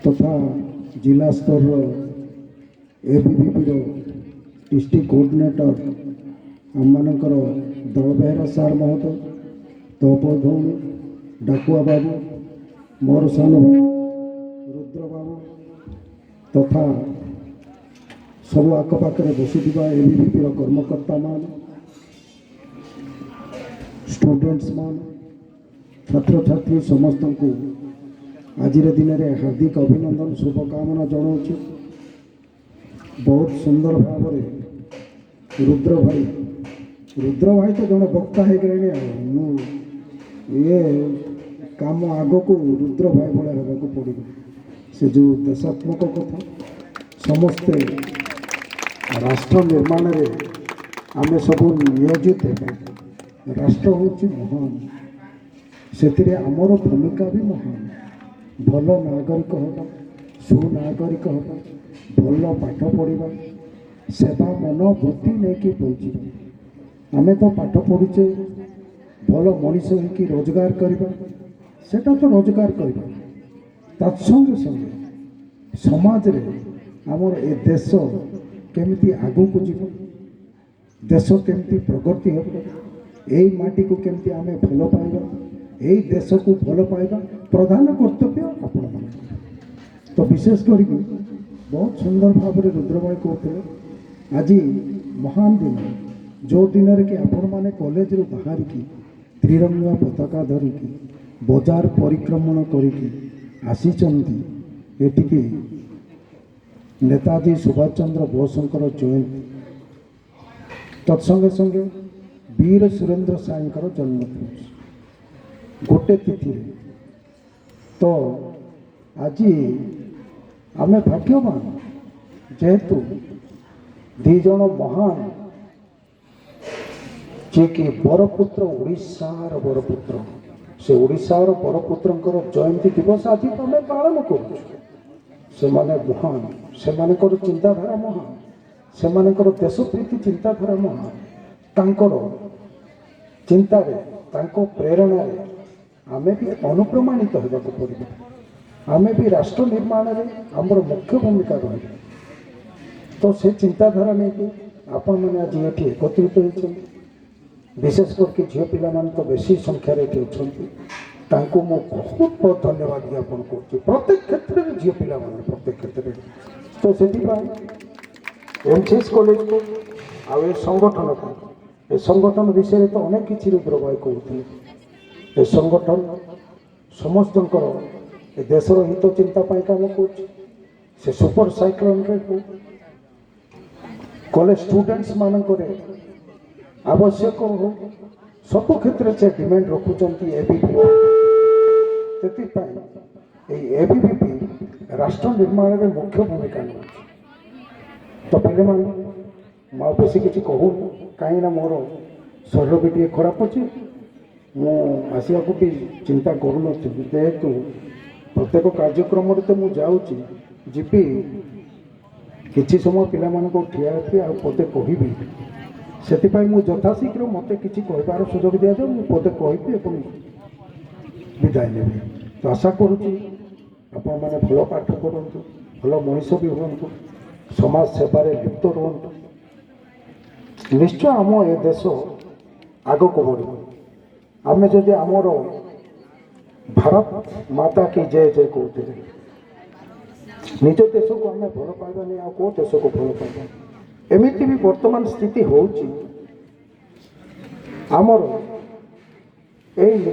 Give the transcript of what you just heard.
तथा जिला स्तर एबीवीपी डिस्ट्रिक्ट कोऑर्डिनेटर आम मानकर दल बेहरा सार महोदय तोपल भौणी डाकुआ बाबू मोर सान रुद्र बाबू तथा सब आखपाखे बसुवा एबीवीपी कर्मकर्ता मान स्टूडेंट्स मान छात्र छात्री समस्त को आज दिन में हार्दिक अभिनंदन शुभकामना जनाऊँ। बहुत सुंदर भाव रुद्र भाई तो जड़े वक्ता हो गए ये काम आग को रुद्र भाई भाया होगा पड़ो से जो देशात्मक कथा समस्ते राष्ट्र निर्माण में आम सब नियोजित है। राष्ट्र हूँ महान से आमर भूमिका भी महान भल नागरिक हवा सुनागरिक हवा भल पाठ पढ़ा सेवा मनोवृत्ति नहीं कि पहुँचा आम तो पाठ पढ़ुचे भल मनीष हो रोजगार करवा सेटा तो रोजगार करवा तत्संगे संगे समाज रे आमर ए देश केमिति आगू को जीव देश केमिति प्रगति हो यही माटी को केमिति आमे भल पाइबा यही देश को भल पाइबा प्रधान कर्तव्य आपण मान। तो विशेष करी बहुत सुंदर भाव में रुद्र भाई कहते आज महान दिन जो दिन कि आपण मैंने कॉलेज रू बाहर की त्रिरंगा पताका धरिकी बजार परिक्रमण करिकी आसी नेताजी सुभाष चंद्र बोसंकर जयंती तत्संगे संगे वीर सुरेंद्र साईंकर जन्मदिवस गोटे तिथि तो आज आमे भाग्यवान जेहेतु दीज महान जे कि बरपुत्र ओडिशार बरपुत्र से ओडिशार बरपुत्रंकर जयंती दिवस आज आम पालन करूँ से माने महान से मानकर चिंताधारा महान से मानकर देशप्रीति चिंताधारा महान तांकर चिंतारे तांको प्रेरणा आमे भी अनुप्रमाणित होगा पड़े आमे भी राष्ट्र निर्माण में आमर मुख्य भूमिका रही तो से चिंताधारा नहीं कि आपण मैंने आज ये एकत्रित होती विशेष करके झील पिला तो बेसी संख्यार ये अच्छा मु बहुत बहुत धन्यवाद ज्ञापन कर प्रत्येक क्षेत्र में झील पिला प्रत्येक क्षेत्र में तो से एमसीएस कॉलेज को आ संगठन को ए संगठन विषय तो अनेक किसी रुद्र भाई कहते ए संगठन समस्त देशर हित चिंता काम कर सुपर साइक्लोन कॉलेज स्टूडेंट्स मान आवश्यक हो सब क्षेत्र से डिमांड रखुंट एबीवीपी से एबीवीपी राष्ट्र निर्माण में मुख्य भूमिका नहीं तो पे मैं बेस किसी कहूँ कहीं मोर शरीर भी टे खराब अच्छे मुझा भी चिंता करूँ जेहेतु प्रत्येक कार्यक्रम तो मुझे जीपी किसी समय पिला ठिया थी आ पदे कहि से यथाशीघ्र मत कि कहार सुजोग दि जाऊ मुझे पदे कहि विदाय ने तो आशा करुँच आपण मैंने भल पाठ पढ़ु भल मनीष भी हूँ समाज सेवार लिप्त रुहतु निश्चय आम ए देश आग को बढ़ आम जदि आमर भारत माता की जय जय कहते निज देश को आम भल पाइबानी आ कौ देश को भल पाइबा एमती भी वर्तमान स्थिति होमर